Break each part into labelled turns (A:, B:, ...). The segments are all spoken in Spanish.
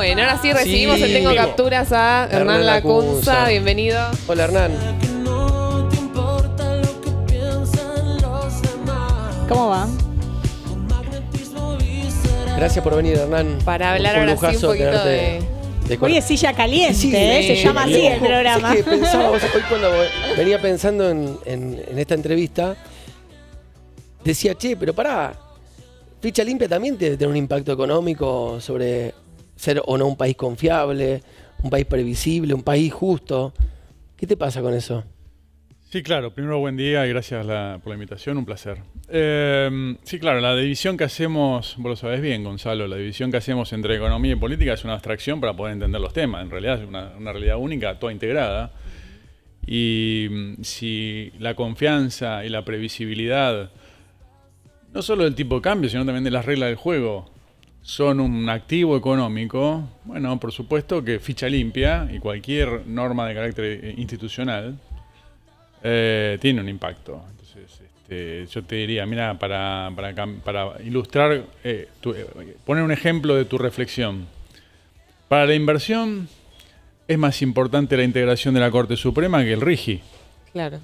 A: Bueno, ahora sí recibimos
B: Sí.
A: el Tengo Capturas a Hernán Lacunza. Bienvenido.
B: Hola, Hernán.
C: ¿Cómo va?
B: Gracias por venir, Hernán.
A: Para hablar ahora sí un poquito de...
C: Hoy es silla caliente,
B: Sí,
C: se llama así el programa.
B: Es que pensaba, hoy cuando venía pensando en esta entrevista, decía, che, pero pará, Ficha Limpia también debe tener un impacto económico sobre ser o no un país confiable, un país previsible, un país justo. ¿Qué te pasa con eso?
D: Sí, claro. Primero, buen día y gracias por la invitación, un placer. Sí, claro, la división que hacemos, vos lo sabés bien, Gonzalo, la división que hacemos entre economía y política es una abstracción para poder entender los temas. En realidad es una realidad única, toda integrada. Y si la confianza y la previsibilidad, no solo del tipo de cambio, sino también de las reglas del juego, son un activo económico, bueno, por supuesto que Ficha Limpia y cualquier norma de carácter institucional tiene un impacto. Entonces, yo te diría, mira, para ilustrar, poner un ejemplo de tu reflexión. Para la inversión es más importante la integración de la Corte Suprema que el RIGI.
A: Claro.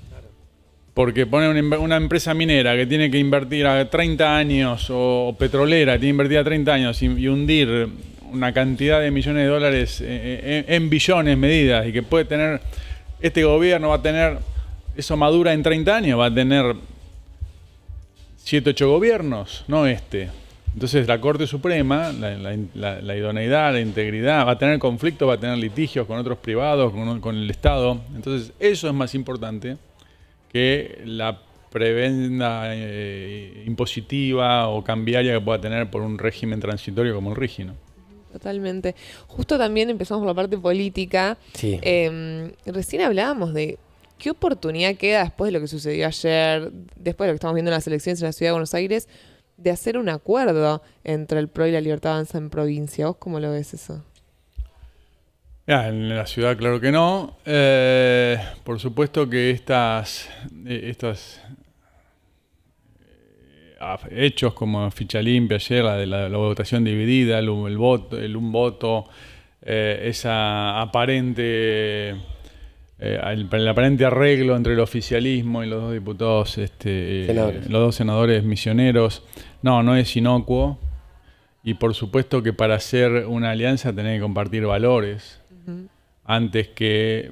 D: Porque poner una empresa minera que tiene que invertir a 30 años o petrolera, tiene que invertir a 30 años y hundir una cantidad de millones de dólares en billones medidas y que puede tener, este gobierno va a tener, eso madura en 30 años, va a tener 7, 8 gobiernos, no este. Entonces la Corte Suprema, la idoneidad, la integridad, va a tener conflictos, va a tener litigios con otros privados, con el Estado. Entonces eso es más importante que la prebenda impositiva o cambiaria que pueda tener por un régimen transitorio como el RIGI, ¿no?
A: Totalmente. Justo también empezamos por la parte política.
B: Sí.
A: Recién hablábamos de qué oportunidad queda después de lo que sucedió ayer, después de lo que estamos viendo en las elecciones en la Ciudad de Buenos Aires, de hacer un acuerdo entre el PRO y la Libertad Avanza en provincia. ¿Vos cómo lo ves eso?
D: En la ciudad, claro que no. Por supuesto que estos hechos como Ficha Limpia ayer, la votación dividida, el un voto, esa aparente, el aparente arreglo entre el oficialismo y los dos diputados, los dos senadores misioneros, no es inocuo. Y por supuesto que para hacer una alianza tenés que compartir valores antes que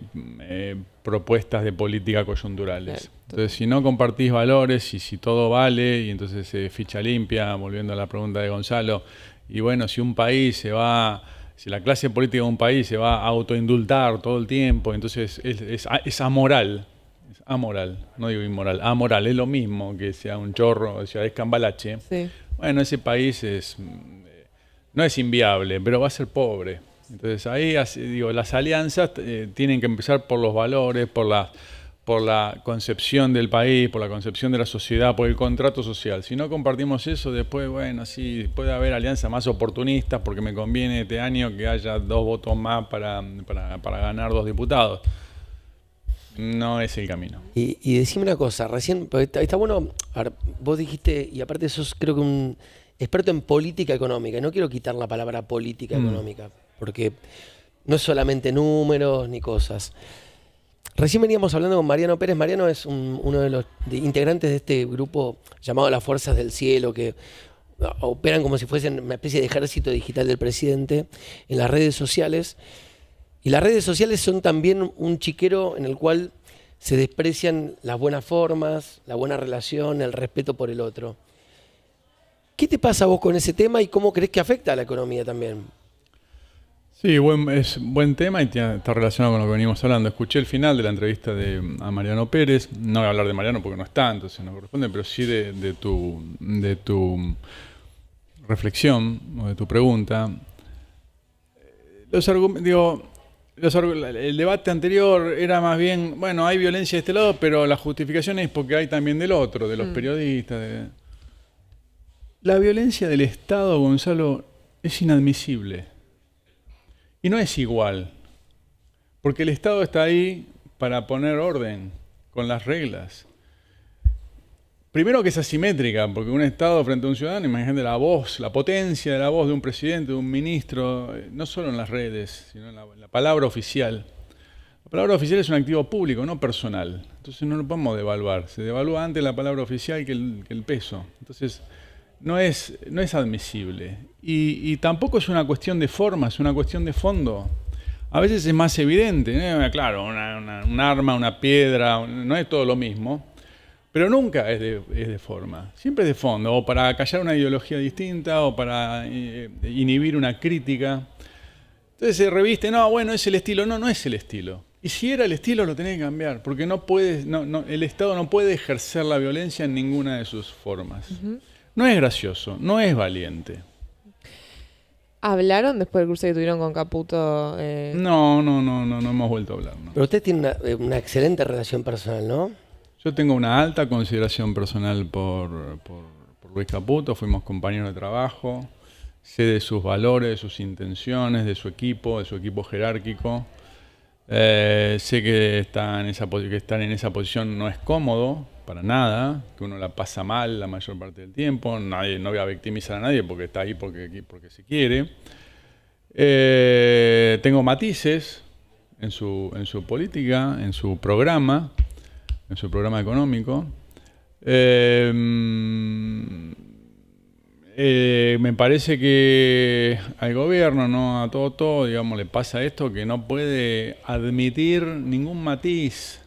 D: propuestas de política coyunturales.
A: Claro.
D: Entonces, si no compartís valores y si todo vale, y entonces Ficha Limpia, volviendo a la pregunta de Gonzalo, y bueno, si la clase política de un país se va a autoindultar todo el tiempo, entonces es amoral. Es amoral, no digo inmoral, amoral, es lo mismo que sea un chorro, o sea, es cambalache.
A: Sí.
D: Bueno, ese país no es inviable, pero va a ser pobre. Entonces ahí, las alianzas tienen que empezar por los valores, por la concepción del país, por la concepción de la sociedad, por el contrato social. Si no compartimos eso, después, bueno, sí, puede haber alianzas más oportunistas porque me conviene este año que haya 2 votos más para ganar 2 diputados. No es el camino.
B: Y decime una cosa, recién, está bueno, ahora, vos dijiste, y aparte sos creo que un experto en política económica, y no quiero quitar la palabra política económica, porque no es solamente números ni cosas. Recién veníamos hablando con Mariano Pérez. Mariano es uno de los integrantes de este grupo llamado Las Fuerzas del Cielo, que operan como si fuesen una especie de ejército digital del presidente en las redes sociales. Y las redes sociales son también un chiquero en el cual se desprecian las buenas formas, la buena relación, el respeto por el otro. ¿Qué te pasa a vos con ese tema y cómo crees que afecta a la economía también?
D: Sí, es buen tema y está relacionado con lo que venimos hablando. Escuché el final de la entrevista a Mariano Pérez. No voy a hablar de Mariano porque no está, entonces no corresponde, pero sí de tu reflexión o de tu pregunta. El debate anterior era más bien, bueno, hay violencia de este lado, pero la justificación es porque hay también del otro, de los periodistas. La violencia del Estado, Gonzalo, es inadmisible. Y no es igual, porque el Estado está ahí para poner orden con las reglas. primero que es asimétrica, porque un Estado frente a un ciudadano, imagínate la voz, la potencia de la voz de un presidente, de un ministro, no solo en las redes, sino en la palabra oficial. La palabra oficial es un activo público, no personal. Entonces no lo podemos devaluar. Se devalúa antes la palabra oficial que el peso. Entonces no es admisible. Y tampoco es una cuestión de forma, es una cuestión de fondo. A veces es más evidente, ¿no? Claro, un arma, una piedra, no es todo lo mismo. Pero nunca es de forma, siempre es de fondo, o para callar una ideología distinta, o para inhibir una crítica. Entonces se reviste, no, bueno, es el estilo. No, no es el estilo. Y si era el estilo, lo tenés que cambiar, porque el Estado no puede ejercer la violencia en ninguna de sus formas. Uh-huh. No es gracioso, no es valiente.
A: ¿Hablaron después del curso que tuvieron con Caputo?
D: No hemos vuelto a hablar. No.
B: Pero usted tiene una excelente relación personal, ¿no?
D: Yo tengo una alta consideración personal por Luis Caputo, fuimos compañeros de trabajo, sé de sus valores, de sus intenciones, de su equipo jerárquico. Sé que estar en esa posición no es cómodo, para nada, que uno la pasa mal la mayor parte del tiempo, no voy a victimizar a nadie porque está ahí porque se quiere. Tengo matices en su política, en su programa económico. Me parece que al gobierno, no a todo, digamos, le pasa esto, que no puede admitir ningún matiz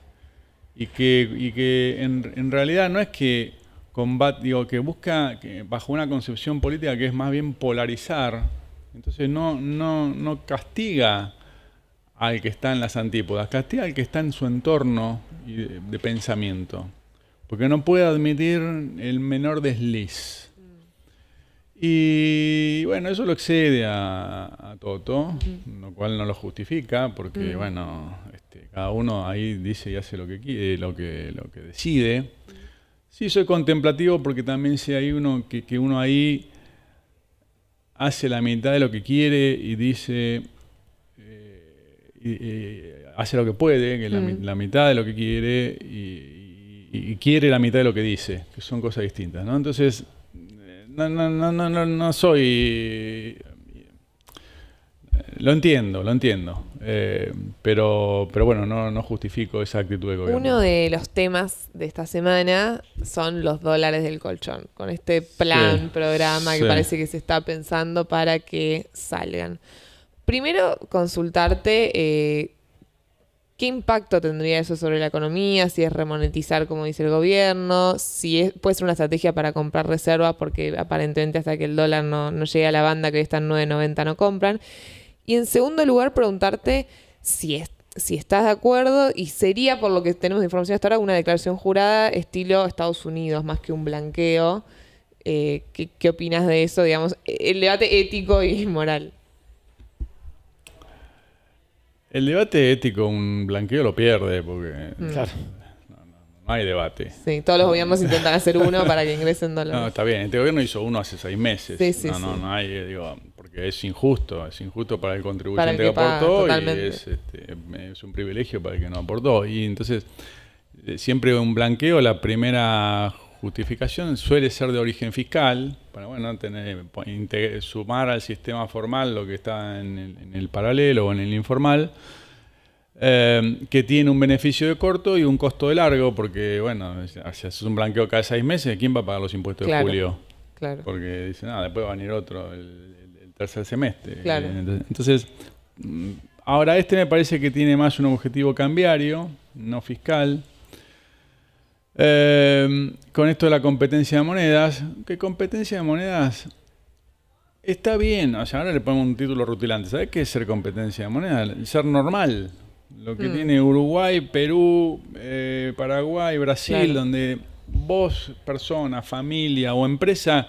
D: y que en realidad no es que que busca bajo una concepción política que es más bien polarizar. Entonces no castiga al que está en las antípodas, castiga al que está en su entorno de pensamiento, porque no puede admitir el menor desliz. Y bueno, eso lo excede a Toto, lo cual no lo justifica, porque bueno, cada uno ahí dice y hace lo que quiere, lo que decide. Sí, soy contemplativo porque también sé ahí que uno ahí hace la mitad de lo que quiere y dice... hace lo que puede, que la mitad de lo que quiere y quiere la mitad de lo que dice, que son cosas distintas, ¿no? Entonces, no soy... Lo entiendo, pero bueno, no justifico esa actitud del gobierno.
A: Uno de los temas de esta semana son los dólares del colchón, con este programa que parece que se está pensando para que salgan. Primero, consultarte qué impacto tendría eso sobre la economía, si es remonetizar como dice el gobierno, si puede ser una estrategia para comprar reservas, porque aparentemente hasta que el dólar no llegue a la banda, que hoy está en 9.90, no compran. Y en segundo lugar, preguntarte si estás de acuerdo, y sería, por lo que tenemos de información hasta ahora, una declaración jurada estilo Estados Unidos, más que un blanqueo. ¿Qué opinas de eso, digamos, el debate ético y moral?
D: El debate ético, un blanqueo lo pierde, porque
B: claro,
D: no hay debate.
A: Sí, todos los gobiernos intentan hacer uno para que ingresen dólares.
D: No, está bien, este gobierno hizo uno hace 6 meses.
A: Sí.
D: No hay, porque es injusto para el contribuyente que aportó, y es un privilegio para el que no aportó. Y entonces, siempre un blanqueo, la primera justificación suele ser de origen fiscal, para sumar al sistema formal lo que está en el paralelo o en el informal, que tiene un beneficio de corto y un costo de largo, porque bueno, si haces un blanqueo cada 6 meses, ¿quién va a pagar los impuestos de julio? Claro. Porque dicen, después va a venir otro el tercer semestre.
A: Claro.
D: Entonces, ahora me parece que tiene más un objetivo cambiario, no fiscal. Con esto de la competencia de monedas, que competencia de monedas está bien, o sea, ahora le ponemos un título rutilante. ¿Sabes qué es ser competencia de monedas? Ser normal, lo que tiene Uruguay, Perú, Paraguay, Brasil, claro, donde vos, persona, familia o empresa,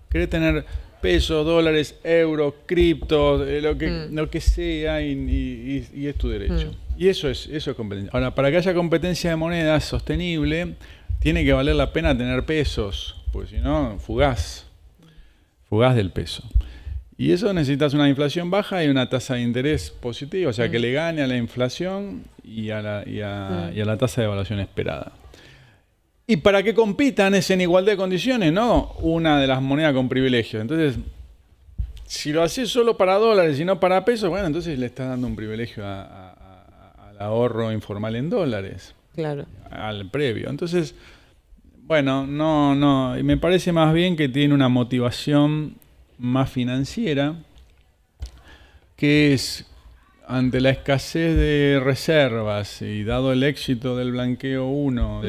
D: querés tener pesos, dólares, euros, criptos, lo que sea, y es tu derecho. Y eso es competencia. Ahora, para que haya competencia de monedas sostenible, tiene que valer la pena tener pesos, porque si no, fugaz del peso. Y eso necesitas una inflación baja y una tasa de interés positiva, o sea, que le gane a la inflación y a la tasa de evaluación esperada. Y para que compitan es en igualdad de condiciones, no una de las monedas con privilegios. Entonces, si lo haces solo para dólares y no para pesos, bueno, entonces le estás dando un privilegio al ahorro informal en dólares.
A: Claro.
D: Al previo. Entonces, bueno, no. Y me parece más bien que tiene una motivación más financiera, que es ante la escasez de reservas y dado el éxito del blanqueo 1,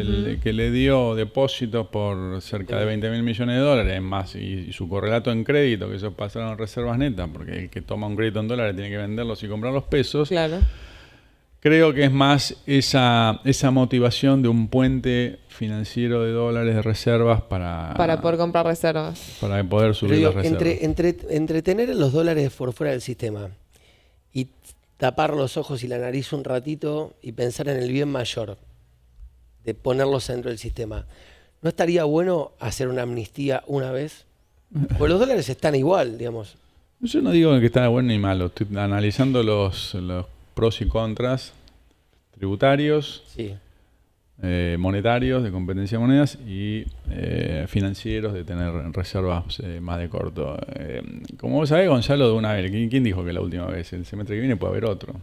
D: que le dio depósitos por cerca de 20.000 millones de dólares, más y su correlato en crédito, que eso pasaron a reservas netas, porque el que toma un crédito en dólares tiene que venderlos y comprar los pesos.
A: Claro.
D: Creo que es más esa motivación de un puente financiero de dólares de reservas para
A: poder comprar reservas.
D: Para poder subir las reservas.
B: Entre tener los dólares por fuera del sistema y tapar los ojos y la nariz un ratito y pensar en el bien mayor de ponerlos dentro del sistema, ¿no estaría bueno hacer una amnistía una vez? Porque los dólares están igual, digamos.
D: Yo no digo que está bueno ni malo. Estoy analizando los pros y contras tributarios,
B: sí,
D: monetarios, de competencia de monedas, y financieros, de tener reservas más de corto. Como vos sabés, Gonzalo, de una vez, ¿quién dijo que la última vez? El semestre que viene puede haber otro.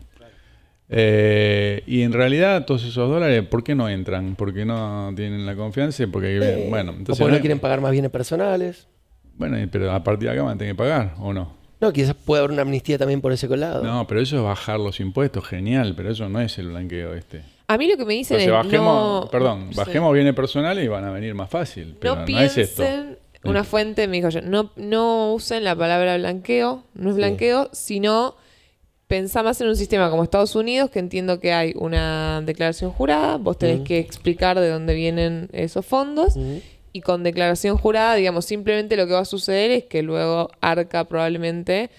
D: Y en realidad todos esos dólares, ¿por qué no entran? ¿Por qué no tienen la confianza? Porque, bueno, entonces,
B: o porque no quieren pagar más bienes personales.
D: Bueno, pero a partir de acá van a tener que pagar, ¿o no?
B: No, quizás puede haber una amnistía también por ese colado.
D: No, pero eso es bajar los impuestos, genial, pero eso no es el blanqueo este.
A: A mí lo que me dicen
D: Entonces,
A: es
D: bajemos bienes personales y van a venir más fácil, pero no es esto.
A: Una fuente me dijo yo, no usen la palabra blanqueo, no es blanqueo, sino pensá más en un sistema como Estados Unidos, que entiendo que hay una declaración jurada, vos tenés que explicar de dónde vienen esos fondos, y con declaración jurada, digamos, simplemente lo que va a suceder es que luego Arca probablemente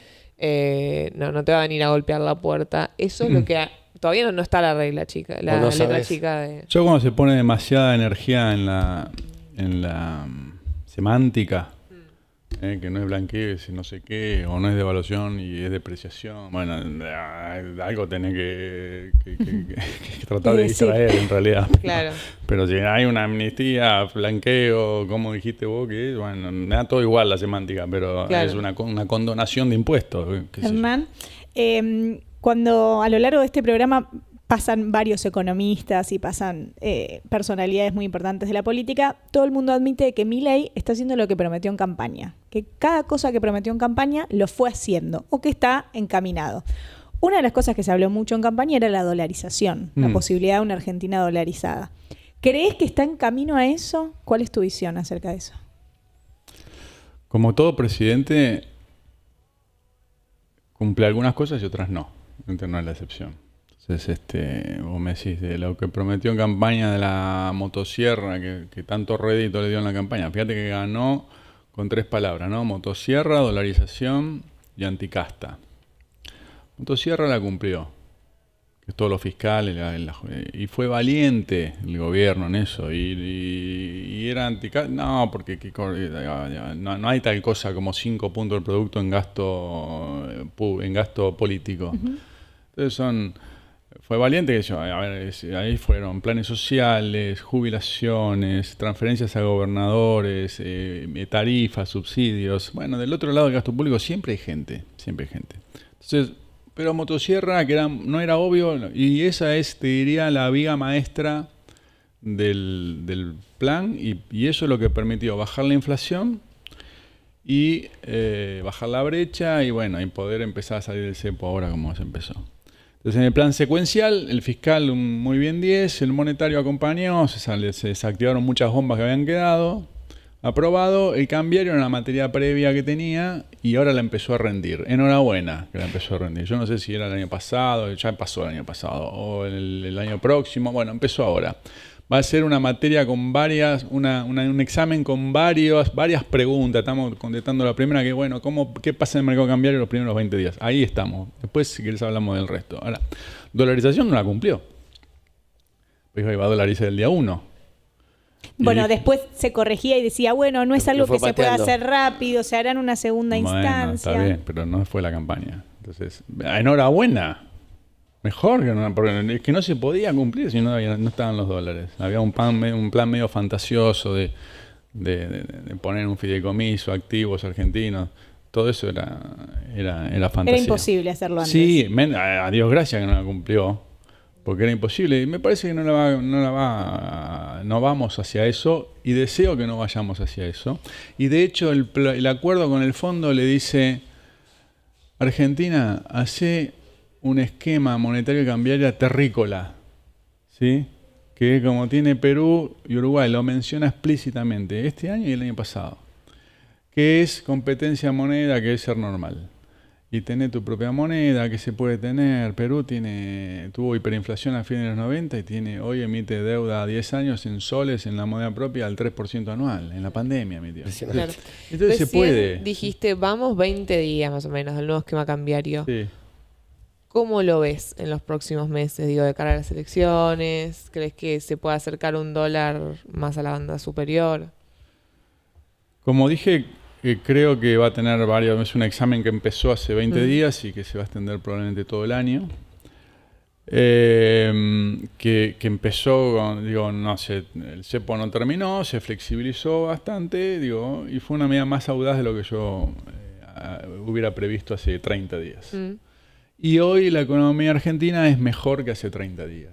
A: no te va a venir a golpear la puerta. Eso es lo que todavía no está la regla chica, la letra chica de...
D: Yo cuando se pone demasiada energía en la semántica, que no es blanqueo, es no sé qué, o no es devaluación y es depreciación, bueno, algo tenés que tratar de distraer en realidad.
A: Claro.
D: Pero si hay una amnistía, blanqueo, como dijiste vos, que es, bueno, me da todo igual la semántica, pero es una condonación de impuestos.
C: Hernán, cuando a lo largo de este programa pasan varios economistas y pasan personalidades muy importantes de la política, todo el mundo admite que Milei está haciendo lo que prometió en campaña, que cada cosa que prometió en campaña lo fue haciendo o que está encaminado. Una de las cosas que se habló mucho en campaña era la dolarización, la posibilidad de una Argentina dolarizada. ¿Crees que está en camino a eso? ¿Cuál es tu visión acerca de eso?
D: Como todo presidente, cumple algunas cosas y otras no. Entonces no es la excepción. Entonces, vos me decís de lo que prometió en campaña de la motosierra, que tanto rédito le dio en la campaña. Fíjate que ganó con 3 palabras, ¿no? Motosierra, dolarización y anticasta. Motosierra la cumplió, que es todo lo fiscal, y fue valiente el gobierno en eso. Y era anticasta, no, porque no hay tal cosa como 5 puntos del producto en gasto político. Entonces fue valiente que ahí fueron planes sociales, jubilaciones, transferencias a gobernadores, tarifas, subsidios. Bueno, del otro lado del gasto público siempre hay gente. Entonces, pero motosierra, que no era obvio, y esa es, te diría, la viga maestra del plan, y eso es lo que permitió bajar la inflación y bajar la brecha, y bueno, y poder empezar a salir del cepo ahora como se empezó. Entonces, en el plan secuencial, el fiscal un muy bien 10, el monetario acompañó, se desactivaron muchas bombas que habían quedado, aprobado, el cambiario era una materia previa que tenía y ahora la empezó a rendir. Enhorabuena que la empezó a rendir. Yo no sé si era el año pasado, ya pasó el año pasado, o el año próximo, bueno, empezó ahora. Va a ser una materia con un examen con varias preguntas. Estamos contestando la primera, que bueno, ¿qué pasa en el mercado cambiario los primeros 20 días? Ahí estamos. Después, si quieres, hablamos del resto. Ahora, dolarización no la cumplió. Pues iba a dolarizar el día 1.
C: Bueno, después se corregía y decía, bueno, no es algo que se pueda hacer rápido, se hará en una segunda instancia.
D: Está bien, pero no fue la campaña. Entonces, enhorabuena. Mejor que no, porque es que no se podía cumplir si no estaban los dólares. Había un plan medio fantasioso de poner un fideicomiso, activos argentinos. Todo eso era fantasía.
C: Era imposible hacerlo antes.
D: Sí, a Dios gracias que no la cumplió, porque era imposible. Y me parece que no vamos hacia eso, y deseo que no vayamos hacia eso. Y de hecho el acuerdo con el fondo le dice: Argentina, hace un esquema monetario y cambiario terrícola, ¿sí? Que como tiene Perú y Uruguay, lo menciona explícitamente este año y el año pasado, que es competencia moneda, que es ser normal. Y tener tu propia moneda, que se puede tener. Perú tuvo hiperinflación a fines de los 90 y hoy emite deuda a 10 años en soles, en la moneda propia, al 3% anual. En la pandemia emitió.
A: Claro.
D: Entonces se puede.
A: Dijiste, vamos 20 días más o menos del nuevo esquema cambiario.
D: Sí.
A: ¿Cómo lo ves en los próximos meses? Digo, de cara a las elecciones. ¿Crees que se puede acercar un dólar más a la banda superior?
D: Como dije, creo que va a tener es un examen que empezó hace 20 días y que se va a extender probablemente todo el año. Que empezó con, no sé, el cepo no terminó, se flexibilizó bastante, y fue una medida más audaz de lo que yo hubiera previsto hace 30 días. Y hoy la economía argentina es mejor que hace 30 días.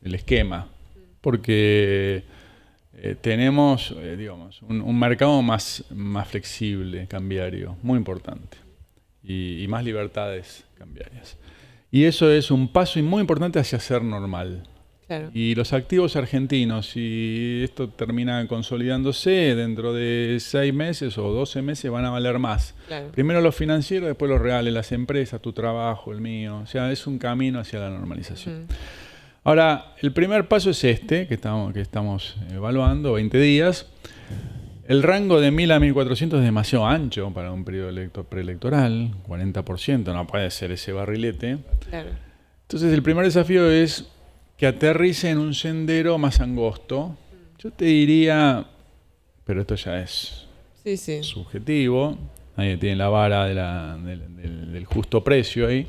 D: El esquema. Porque tenemos, un mercado más flexible, cambiario, muy importante. Y más libertades cambiarias. Y eso es un paso muy importante hacia ser normal.
A: Claro.
D: Y los activos argentinos, si esto termina consolidándose, dentro de 6 meses o 12 meses van a valer más.
A: Claro.
D: Primero los financieros, después los reales, las empresas, tu trabajo, el mío. O sea, es un camino hacia la normalización. Ahora, el primer paso es que estamos evaluando, 20 días. El rango de 1.000 a 1.400 es demasiado ancho para un periodo preelectoral, 40%, no puede ser ese barrilete.
A: Claro.
D: Entonces, el primer desafío es que aterrice en un sendero más angosto. Yo te diría, pero esto ya es subjetivo, nadie tiene la vara del justo precio ahí.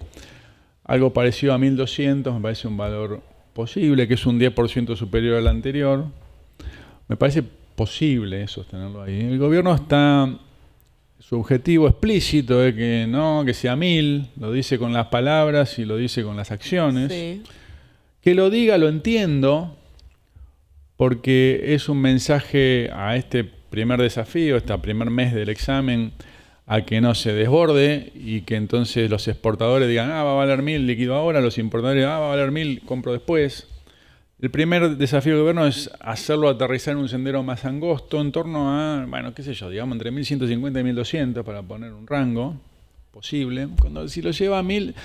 D: Algo parecido a 1.200 me parece un valor posible, que es un 10% superior al anterior. Me parece posible sostenerlo ahí. El gobierno su objetivo explícito es que sea 1.000, lo dice con las palabras y lo dice con las acciones.
A: Sí.
D: Que lo diga lo entiendo, porque es un mensaje a este primer desafío, este primer mes del examen, a que no se desborde y que entonces los exportadores digan, va a valer 1.000, liquido ahora, los importadores, va a valer 1.000, compro después. El primer desafío del gobierno es hacerlo aterrizar en un sendero más angosto, en torno a, digamos entre 1.150 y 1.200 para poner un rango posible. Si lo lleva a 1.000...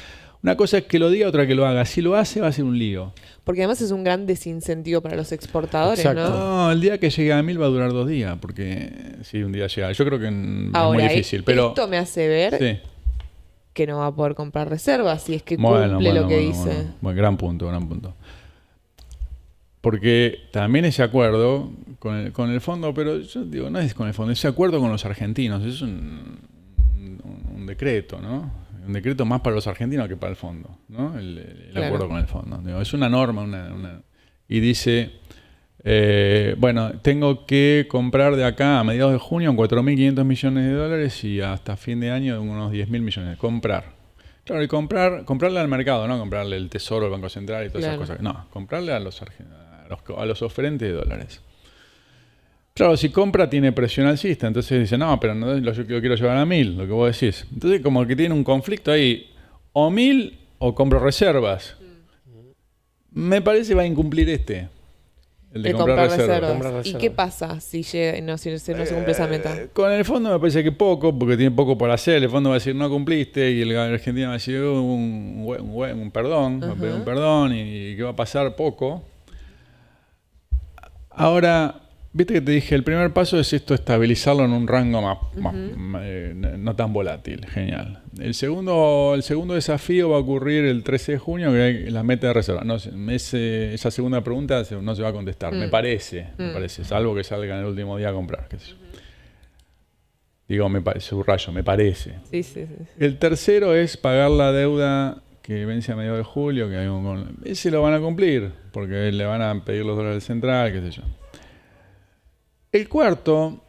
D: Una cosa es que lo diga, otra que lo haga. Si lo hace, va a ser un lío.
A: Porque además es un gran desincentivo para los exportadores,
B: Exacto.
A: ¿no?
D: El día que llegue a 1.000 va a durar 2 días, porque sí, un día llega. Yo creo que
A: Ahora,
D: es muy difícil. Pero
A: esto me hace ver que no va a poder comprar reservas si es que cumple lo que dice.
D: Bueno, gran punto. Porque también ese acuerdo con el fondo, pero yo digo, no es con el fondo, ese acuerdo con los argentinos, es un decreto, ¿no? Un decreto más para los argentinos que para el fondo, ¿no? El
A: Claro.
D: acuerdo con el fondo. Digo, es una norma, y dice, tengo que comprar de acá a mediados de junio 4.500 millones de dólares y hasta fin de año unos 10.000 millones. Comprar. Claro, y comprarle al mercado, no comprarle el Tesoro, el Banco Central y todas esas cosas. No, comprarle a los oferentes de dólares. Claro, si compra tiene presión alcista, entonces dice, pero no, yo quiero llevar a 1.000, lo que vos decís. Entonces como que tiene un conflicto ahí, o 1.000 o compro reservas. Me parece va a incumplir el de comprar reservas.
A: ¿Y qué pasa si no se cumple esa meta?
D: Con el fondo me parece que poco, porque tiene poco por hacer. El fondo va a decir, no cumpliste, y el argentino va a decir, un perdón, va a pedir un perdón, y ¿qué va a pasar? Poco. Ahora... Viste que te dije, el primer paso es estabilizarlo en un rango no tan volátil. Genial. El segundo desafío va a ocurrir el 13 de junio, que hay la meta de reserva. No sé, esa segunda pregunta no se va a contestar, me parece, salvo que salga en el último día a comprar. Qué sé yo. Digo, subrayo, me parece.
A: Sí.
D: El tercero es pagar la deuda que vence a mediados de julio, que ese lo van a cumplir, porque le van a pedir los dólares central, qué sé yo. El cuarto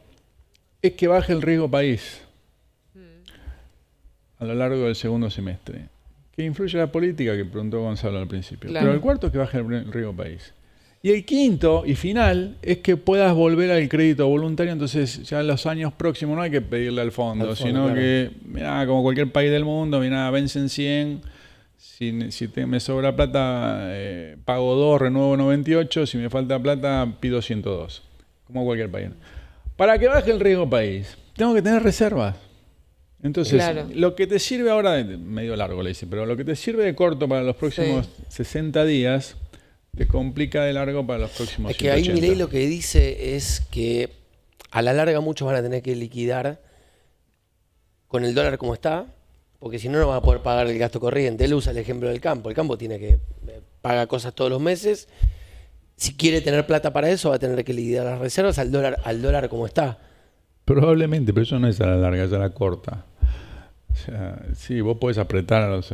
D: es que baje el riesgo país a lo largo del segundo semestre, que influye la política que preguntó Gonzalo al principio.
A: Claro.
D: Pero el cuarto es que baje el riesgo país. Y el quinto y final es que puedas volver al crédito voluntario, entonces ya en los años próximos no hay que pedirle al fondo, sino claro, que, mirá, como cualquier país del mundo, mirá, vencen 100, si me sobra plata, pago 2, renuevo 98, si me falta plata, pido 102, como cualquier país. Para que baje el riesgo país, tengo que tener reservas. Entonces, claro, lo que te sirve ahora, medio largo le dice, pero lo que te sirve de corto para los próximos 60 días... te complica de largo para los próximos 180. Es
B: que ahí Milei lo que dice es que a la larga muchos van a tener que liquidar con el dólar como está, porque si no, no van a poder pagar el gasto corriente. Él usa el ejemplo del campo. El campo tiene que pagar cosas todos los meses. Si quiere tener plata para eso, va a tener que liquidar las reservas al dólar como está.
D: Probablemente, pero eso no es a la larga, es a la corta. O sea, sí, vos podés apretar a los,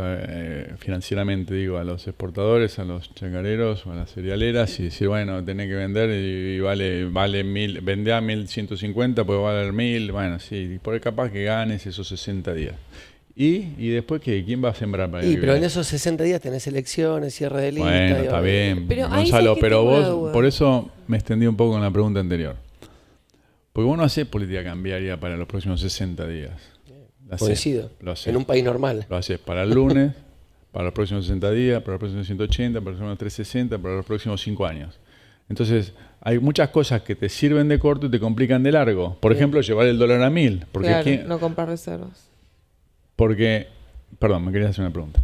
D: financieramente, digo, a los exportadores, a los chacareros o a las cerealeras y decir, bueno, tenés que vender y vale 1000, vendé a 1150, puede valer 1000, bueno, sí, y por ahí capaz que ganes esos 60 días. Y después, ¿quién va a sembrar para
B: pero en esos 60 días tenés elecciones, cierre de lista.
D: Bueno, está bien, pero Gonzalo, pero vos, por eso me extendí un poco en la pregunta anterior. Porque vos no hacés política cambiaria para los próximos 60 días.
B: Coincido, en un país normal.
D: Lo haces para el lunes, para los próximos 60 días, para los próximos 180, para los próximos 360, para los próximos 5 años. Entonces, hay muchas cosas que te sirven de corto y te complican de largo. Por ejemplo, llevar el dólar a 1000. Porque
A: claro, no comprar reservas.
D: Porque, perdón, me querías hacer una pregunta.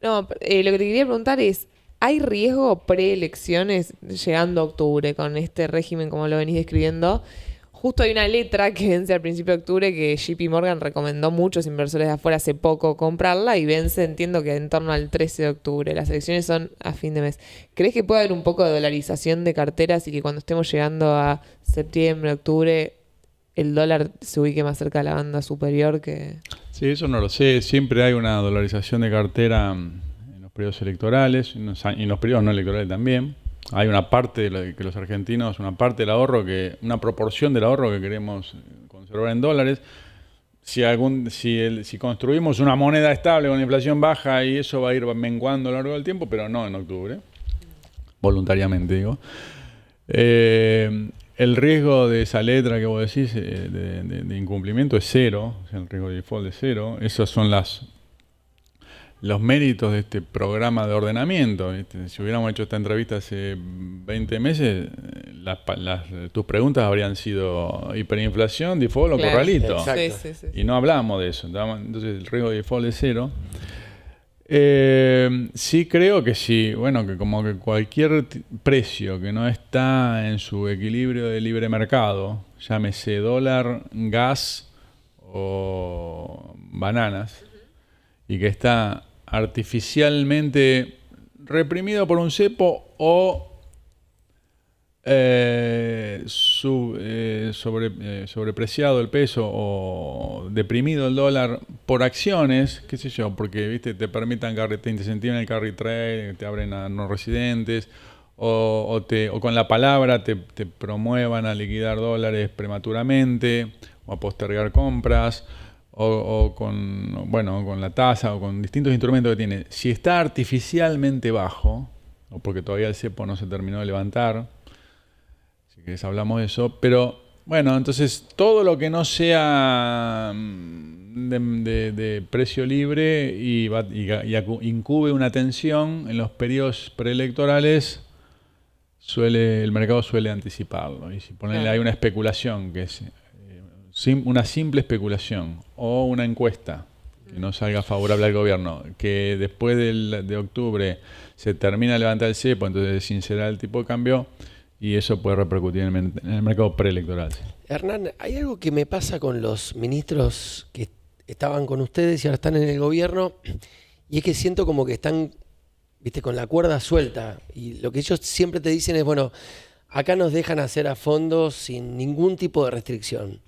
A: No, lo que te quería preguntar es, ¿hay riesgo preelecciones llegando a octubre con este régimen como lo venís describiendo? Justo hay una letra que vence al principio de octubre que JP Morgan recomendó a muchos inversores de afuera hace poco comprarla y vence, entiendo que en torno al 13 de octubre. Las elecciones son a fin de mes. ¿Crees que puede haber un poco de dolarización de carteras y que cuando estemos llegando a septiembre, octubre, el dólar se ubique más cerca de la banda superior que...?
D: Sí, eso no lo sé. Siempre hay una dolarización de cartera en los periodos electorales y en los periodos no electorales también. Hay una parte de que los argentinos, una parte del ahorro, una proporción del ahorro que queremos conservar en dólares. Si construimos una moneda estable con inflación baja y eso va a ir menguando a lo largo del tiempo, pero no en octubre, voluntariamente digo. El riesgo de esa letra que vos decís de incumplimiento es cero, o sea, el riesgo de default es cero. Esos son los méritos de este programa de ordenamiento. ¿Viste? Si hubiéramos hecho esta entrevista hace 20 meses, tus preguntas habrían sido hiperinflación, default o corralito.
A: Sí.
D: Y no hablamos de eso. Entonces el riesgo de default es cero. Sí creo que sí. Bueno, que como que cualquier precio que no está en su equilibrio de libre mercado, llámese dólar, gas o bananas, y que está artificialmente reprimido por un cepo o sobrepreciado el peso o deprimido el dólar por acciones, qué sé yo, porque viste te permitan te incentivan el carry trade, te abren a no residentes o con la palabra te promuevan a liquidar dólares prematuramente o a postergar compras. O con la tasa o con distintos instrumentos que tiene. Si está artificialmente bajo, o porque todavía el cepo no se terminó de levantar, si querés hablamos de eso, pero bueno, entonces todo lo que no sea de precio libre y incube una tensión en los periodos preelectorales, el mercado suele anticiparlo. Y si ponerle hay una especulación que es una simple especulación o una encuesta que no salga favorable al gobierno, que después de octubre se termina de levantar el cepo, entonces desincerar el tipo de cambio y eso puede repercutir en el mercado preelectoral. ¿Sí?
B: Hernán, hay algo que me pasa con los ministros que estaban con ustedes y ahora están en el gobierno y es que siento como que están, viste, con la cuerda suelta y lo que ellos siempre te dicen es, bueno, acá nos dejan hacer a fondo sin ningún tipo de restricción.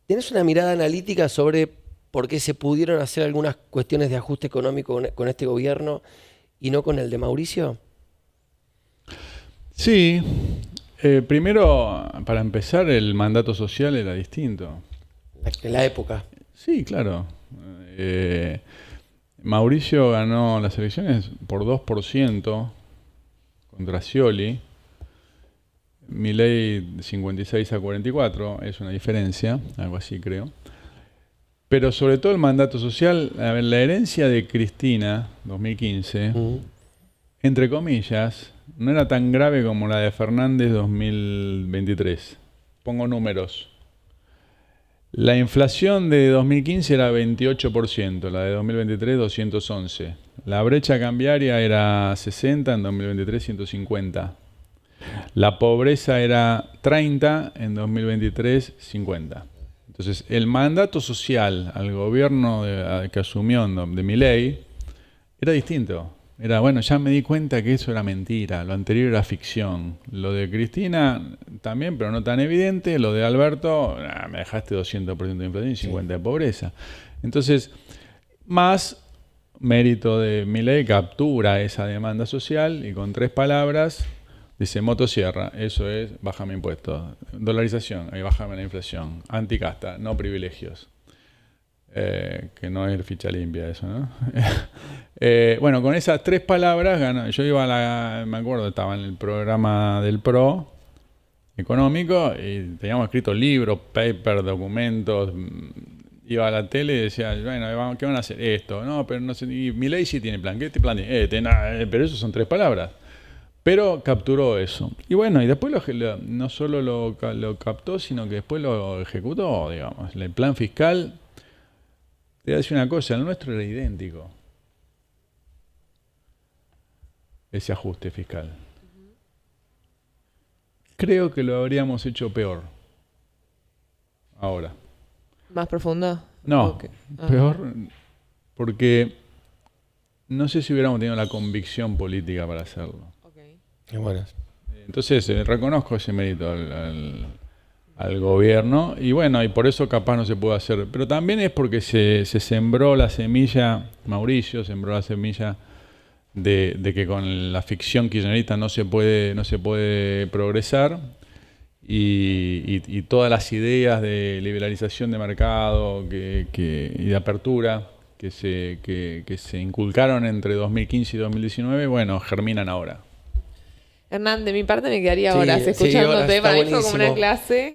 B: ¿Tienes una mirada analítica sobre porque se pudieron hacer algunas cuestiones de ajuste económico con este gobierno y no con el de Mauricio?
D: Sí. Primero, para empezar, el mandato social era distinto.
B: En la época.
D: Sí, claro. Mauricio ganó las elecciones por 2% contra Scioli. Milei 56-44, es una diferencia, algo así creo. Pero sobre todo el mandato social, a ver, la herencia de Cristina, 2015, entre comillas, no era tan grave como la de Fernández 2023. Pongo números. La inflación de 2015 era 28%, la de 2023 211. La brecha cambiaria era 60, en 2023 150. La pobreza era 30, en 2023 50. Entonces, el mandato social al gobierno que asumió de Milei era distinto. Era, bueno, ya me di cuenta que eso era mentira, lo anterior era ficción. Lo de Cristina también, pero no tan evidente. Lo de Alberto, me dejaste 200% de inflación y 50% de pobreza. Entonces, más mérito de Milei, captura esa demanda social y con 3 palabras dice: motosierra, eso es, bájame impuestos. Dolarización, ahí bájame la inflación. Anticasta, no privilegios. Que no es ficha limpia eso, ¿no? Bueno, con esas 3 palabras ganó. Yo iba me acuerdo, estaba en el programa del PRO económico y teníamos escrito libros, papers, documentos. Iba a la tele y decía, bueno, ¿qué van a hacer? Esto, no, pero no sé. Y Milei sí tiene plan. ¿Qué plan tiene? Pero eso son 3 palabras. Pero capturó eso. Y bueno, y después no solo lo captó, sino que después lo ejecutó, digamos. El plan fiscal, te voy a decir una cosa, el nuestro era idéntico. Ese ajuste fiscal. Creo que lo habríamos hecho peor. Ahora.
A: ¿Más profunda?
D: No,
A: Okay.
D: peor porque no sé si hubiéramos tenido la convicción política para hacerlo.
A: Okay.
B: Qué bueno.
D: Entonces, reconozco ese mérito al gobierno y bueno, y por eso capaz no se puede hacer. Pero también es porque se sembró la semilla, Mauricio sembró la semilla de que con la ficción kirchnerista no se puede progresar y todas las ideas de liberalización de mercado y de apertura que se inculcaron entre 2015 y 2019, bueno, germinan ahora.
A: Hernán, de mi parte me quedaría
B: Sí,
A: horas
B: sí,
A: escuchándote,
B: horas, está
A: para mí fue como una
B: buenísimo.
A: clase.